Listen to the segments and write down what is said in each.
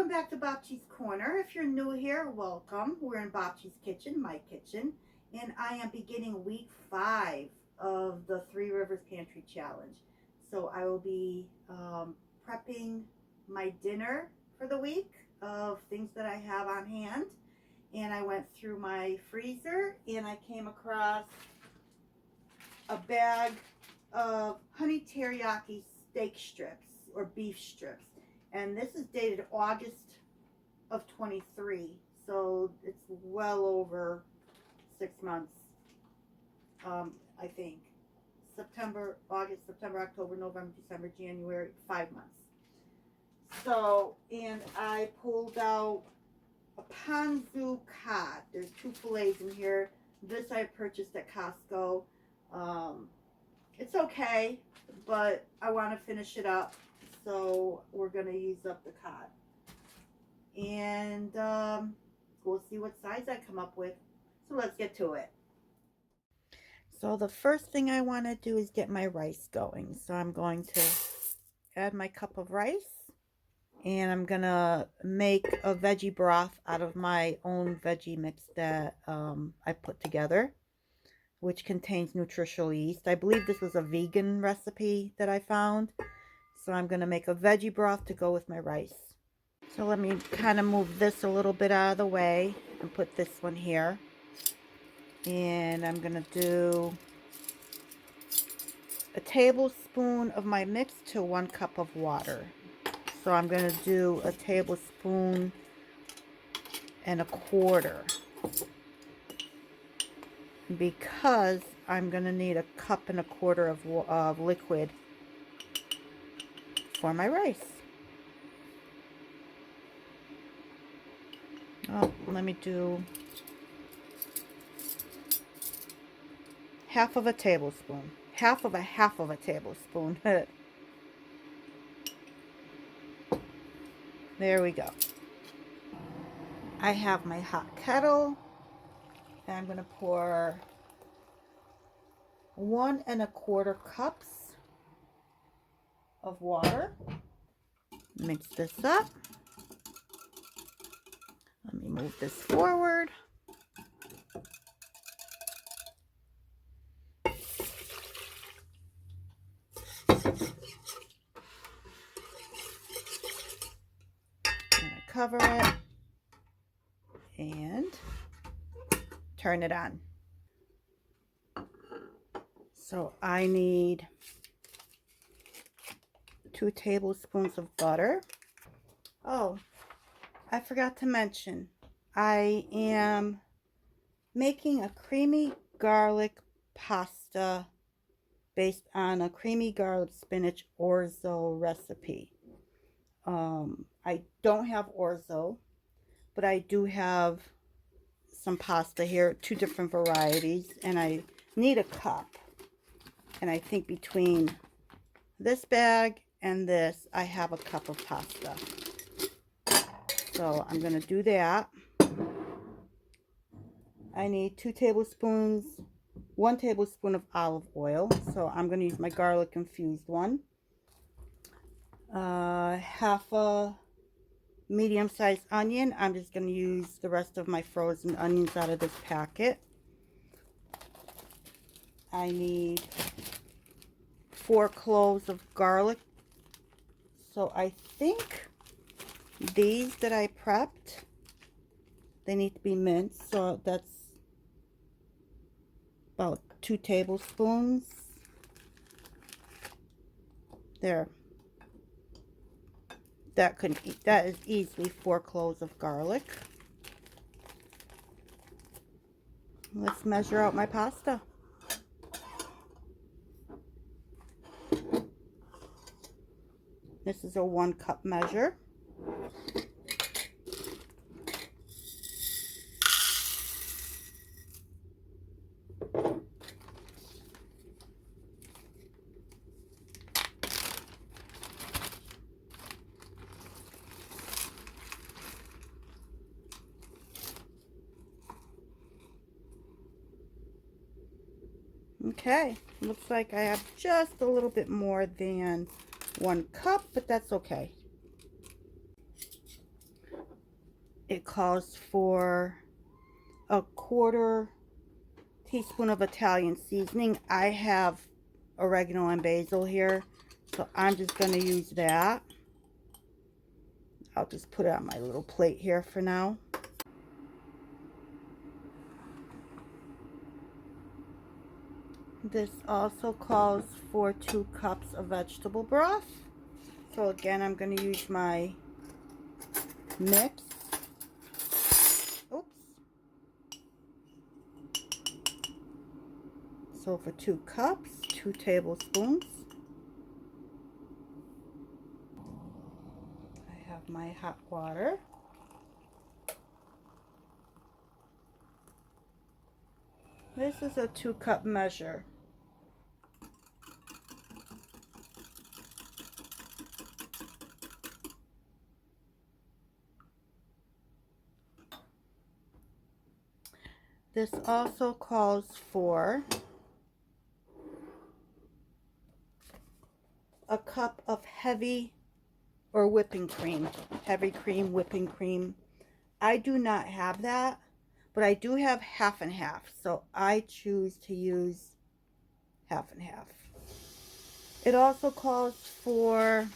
Welcome back to Bobchi's Corner. If you're new here, welcome. We're in Bobchi's kitchen, my kitchen, and I am beginning week 5 of the Three Rivers Pantry Challenge. So I will be prepping my dinner for the week of things that I have on hand. And I went through my freezer and I came across a bag of honey teriyaki steak strips or beef strips. And this is dated August of 23, so it's well over 6 months, I think. September, August, September, October, November, December, January, 5 months. So, and I pulled out a ponzu cod. There's 2 fillets in here. This I purchased at Costco. It's okay, but I want to finish it up. So we're going to use up the cod. And we'll see what size I come up with. So let's get to it. So the first thing I want to do is get my rice going. So I'm going to add my cup of rice. And I'm going to make a veggie broth out of my own veggie mix that I put together, which contains nutritional yeast. I believe this was a vegan recipe that I found. So I'm going to make a veggie broth to go with my rice. So let me kind of move this a little bit out of the way and put this one here. And I'm going to do a tablespoon of my mix to 1 cup of water. So I'm going to do a tablespoon and a quarter, because I'm going to need 1.25 cups of liquid for my rice. Oh, let me do half of a tablespoon. Half of a tablespoon. There we go. I have my hot kettle. And I'm going to pour 1.25 cups of water. Mix this up. Let me move this forward. Cover it and turn it on. So I need 2 tablespoons of butter. Oh, I forgot to mention, I am making a creamy garlic pasta based on a creamy garlic spinach orzo recipe. I don't have orzo, but I do have some pasta here, 2 different varieties, and I need a cup. And I think between this bag and this, I have a cup of pasta. So I'm going to do that. I need 2 tablespoons, 1 tablespoon of olive oil. So I'm going to use my garlic infused one. Half a medium-sized onion. I'm just going to use the rest of my frozen onions out of this packet. I need 4 cloves of garlic. So I think these that I prepped, they need to be minced. So that's about 2 tablespoons. There. That is easily 4 cloves of garlic. Let's measure out my pasta. This is a 1 cup measure. Okay, looks like I have just a little bit more than 1 cup, but that's okay. it calls for a quarter teaspoon of Italian seasoning. I have oregano and basil here, so I'm just going to use that. I'll just put it on my little plate here for now. This also calls for 2 cups of vegetable broth. So again, I'm going to use my mix. Oops. So for 2 cups, 2 tablespoons. I have my hot water. This is a 2-cup measure. This also calls for a cup of heavy or whipping cream. Heavy cream, whipping cream. I do not have that, but I do have half and half. So I choose to use half and half. It also calls for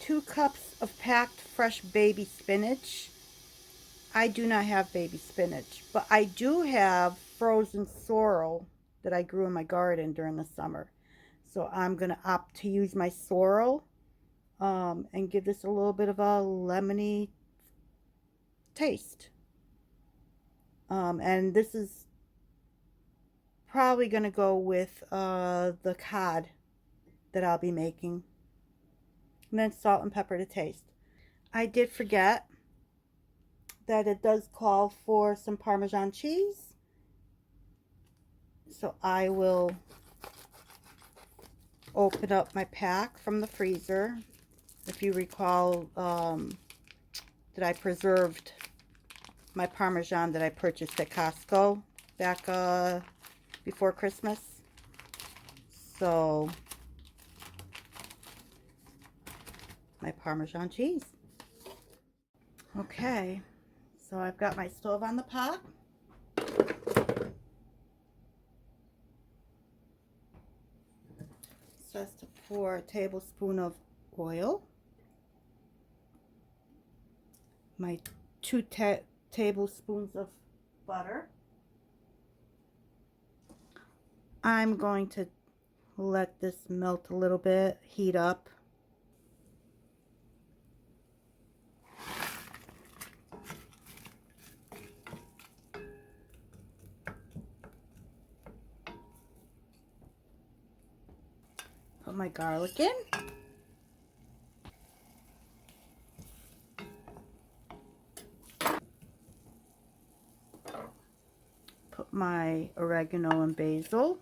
2 cups of packed fresh baby spinach. I do not have baby spinach, but I do have frozen sorrel that I grew in my garden during the summer. So I'm going to opt to use my sorrel and give this a little bit of a lemony taste. And this is probably going to go with the cod that I'll be making. And then salt and pepper to taste. I did forget that it does call for some Parmesan cheese. So I will open up my pack from the freezer. If you recall that I preserved my Parmesan that I purchased at Costco back before Christmas. So my Parmesan cheese. Okay, so I've got my stove on the pot. It says to pour a tablespoon of oil. My 2 tablespoons of butter. I'm going to let this melt a little bit, heat up. Put my garlic in. Put my oregano and basil.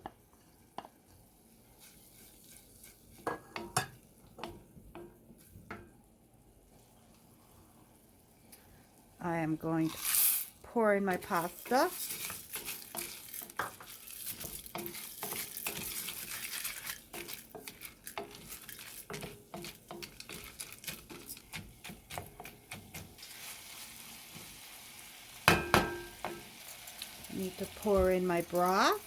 I am going to pour in my pasta. I need to pour in my broth.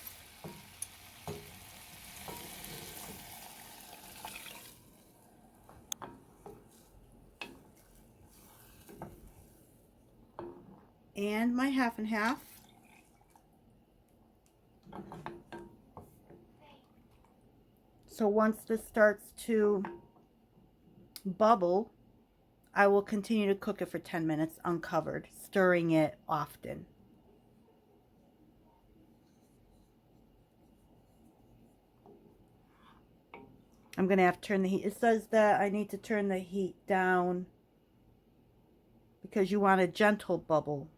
And my half and half. So once this starts to bubble, I will continue to cook it for 10 minutes uncovered, stirring it often. I'm going to have to turn the heat. It says that I need to turn the heat down because you want a gentle bubble,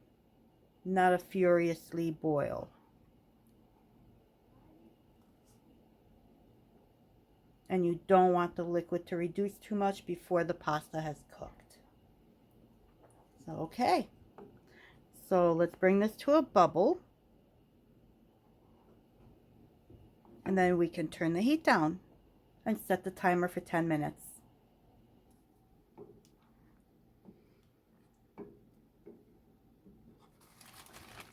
not a furiously boil. And you don't want the liquid to reduce too much before the pasta has cooked. So, okay. So let's bring this to a bubble. And then we can turn the heat down and set the timer for 10 minutes.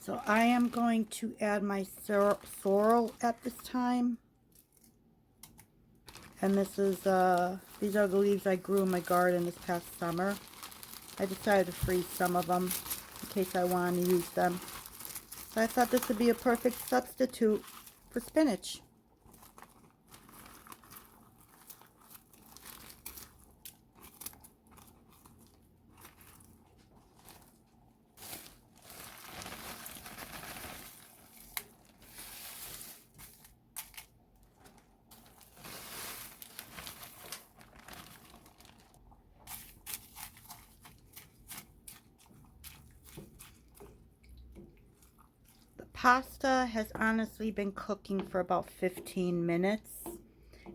So I am going to add my sorrel at this time. And this is, these are the leaves I grew in my garden this past summer. I decided to freeze some of them in case I wanted to use them. So I thought this would be a perfect substitute for spinach. Pasta has honestly been cooking for about 15 minutes,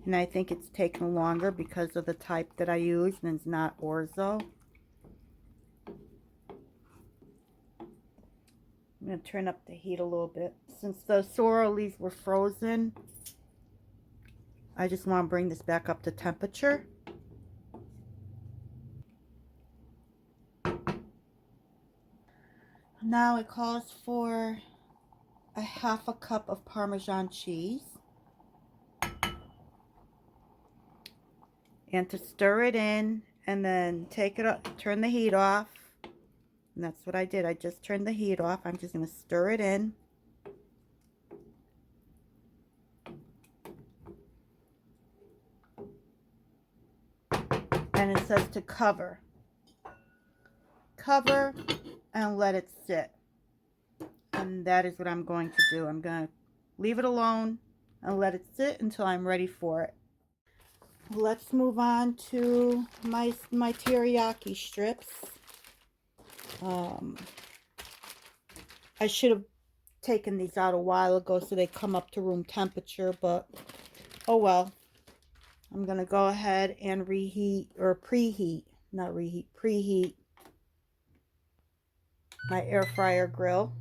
and I think it's taken longer because of the type that I use, and it's not orzo. I'm going to turn up the heat a little bit. Since the sorrel leaves were frozen, I just want to bring this back up to temperature. Now it calls for a half a cup of Parmesan cheese. And to stir it in and then take it up, turn the heat off. And that's what I did. I just turned the heat off. I'm just going to stir it in. And it says to cover. Cover and let it sit. And that is what I'm going to do. I'm going to leave it alone and let it sit until I'm ready for it. Let's move on to my teriyaki strips. I should have taken these out a while ago so they come up to room temperature, but oh well. I'm going to go ahead and preheat my air fryer grill.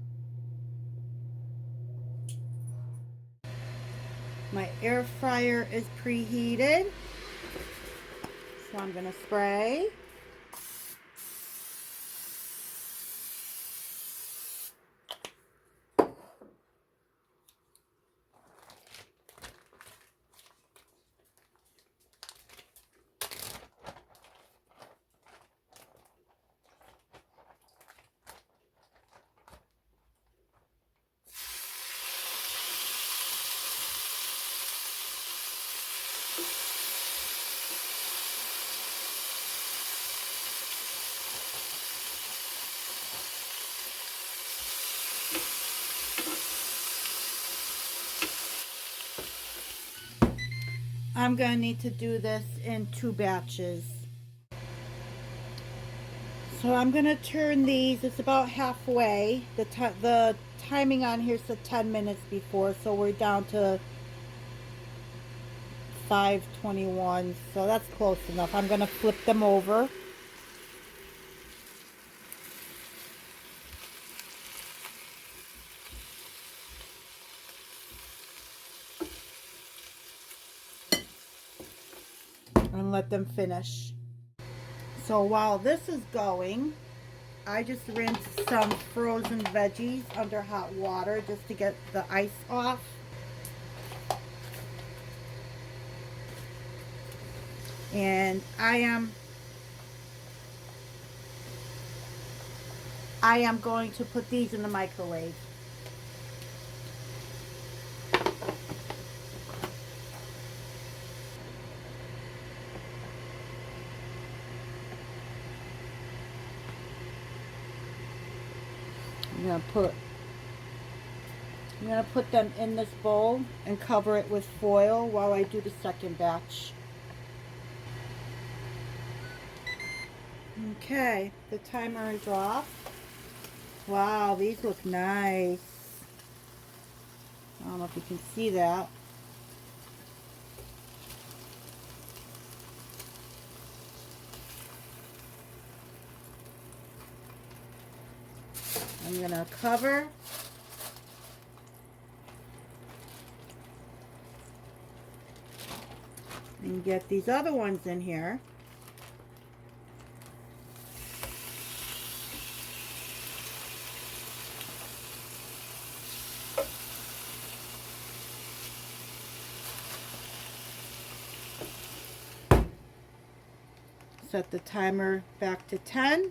My air fryer is preheated, so I'm going to spray. I'm going to need to do this in 2 batches. So I'm going to turn these, it's about halfway. The timing on here said 10 minutes before, so we're down to 5:21, so that's close enough. I'm going to flip them over. And let them finish. So while this is going, I just rinsed some frozen veggies under hot water just to get the ice off. And I am going to put these in the microwave. I'm gonna put them in this bowl and cover it with foil while I do the second batch. Okay, the timer is off. Wow, these look nice. I don't know if you can see that. I'm gonna cover. And get these other ones in here. Set the timer back to 10.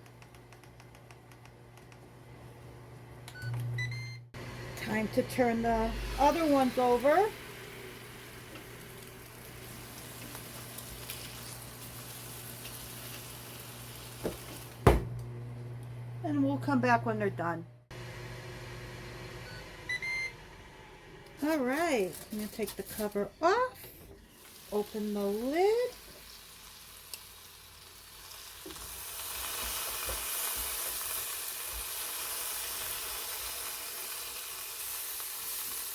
Time to turn the other ones over. And we'll come back when they're done. All right, I'm gonna take the cover off, open the lid.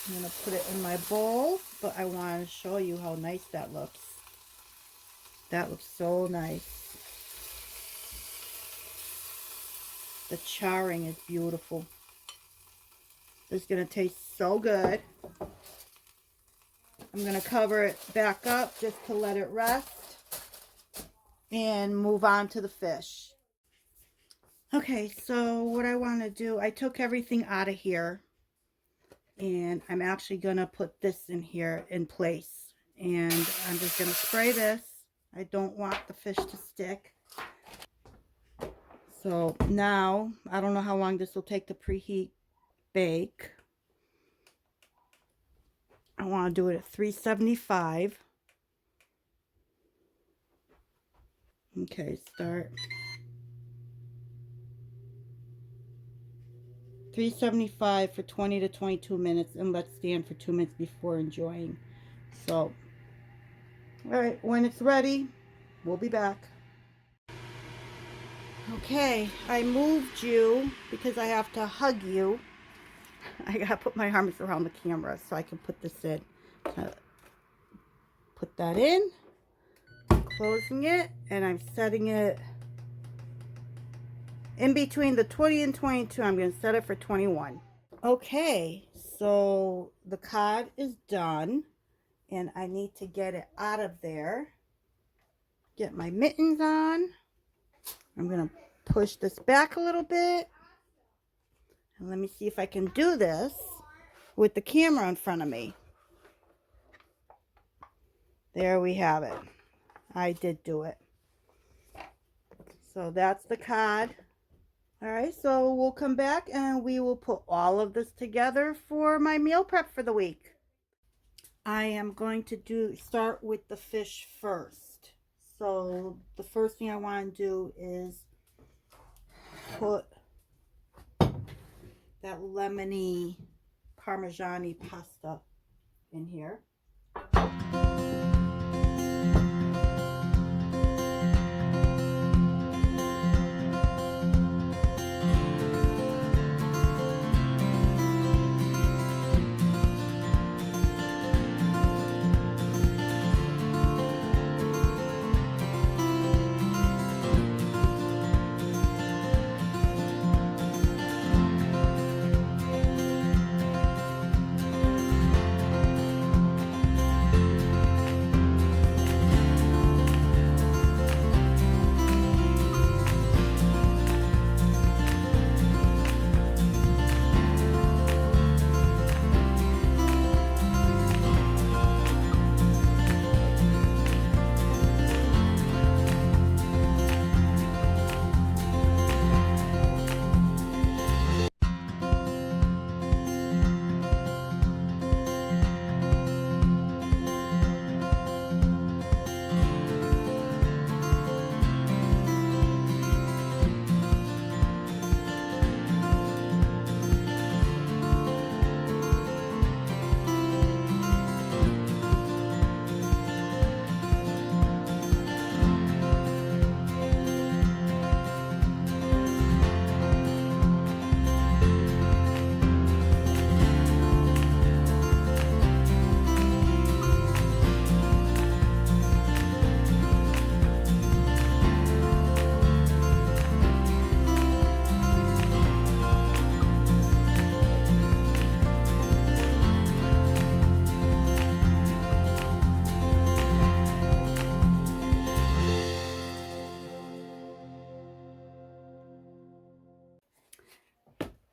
I'm gonna put it in my bowl, but I want to show you how nice that looks. That looks so nice. The charring is beautiful. It's gonna taste so good. I'm gonna cover it back up just to let it rest and move on to the fish. Okay, so what I want to do, I took everything out of here, and I'm actually gonna put this in here in place, and I'm just gonna spray this. I don't want the fish to stick. So now, I don't know how long this will take to preheat bake. I want to do it at 375. Okay, start. 375 for 20 to 22 minutes, and let stand for 2 minutes before enjoying. So, all right, when it's ready, we'll be back. Okay, I moved you because I have to hug you. I gotta put my arms around the camera so I can put this in. Put that in, closing it, and I'm setting it in between the 20 and 22. I'm gonna set it for 21. Okay, so the cod is done, and I need to get it out of there. Get my mittens on. I'm gonna push this back a little bit, and let me see if I can do this with the camera in front of me. There we have it. I did do it. So that's the cod. All right, so we'll come back and we will put all of this together for my meal prep for the week. I am going to start with the fish first. So the first thing I want to do is put that lemony parmesan-y pasta in here.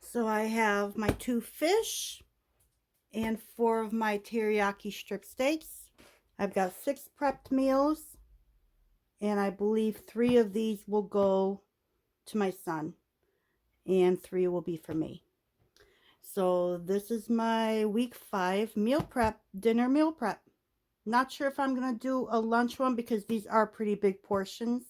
So I have my 2 fish and 4 of my teriyaki strip steaks. I've got 6 prepped meals, And I believe 3 of these will go to my son, and 3 will be for me. So this is my week 5 meal prep, dinner meal prep. Not sure if I'm going to do a lunch one because these are pretty big portions.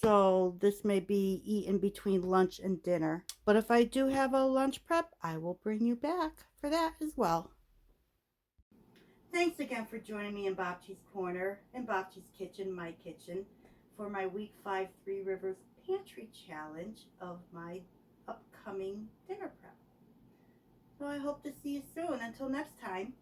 So this may be eaten between lunch and dinner. But if I do have a lunch prep, I will bring you back for that as well. Thanks again for joining me in Bobchi's Corner and Bobchi's Kitchen, my kitchen, for my week 5 Three Rivers Pantry Challenge of my upcoming dinner prep. So I hope to see you soon. Until next time.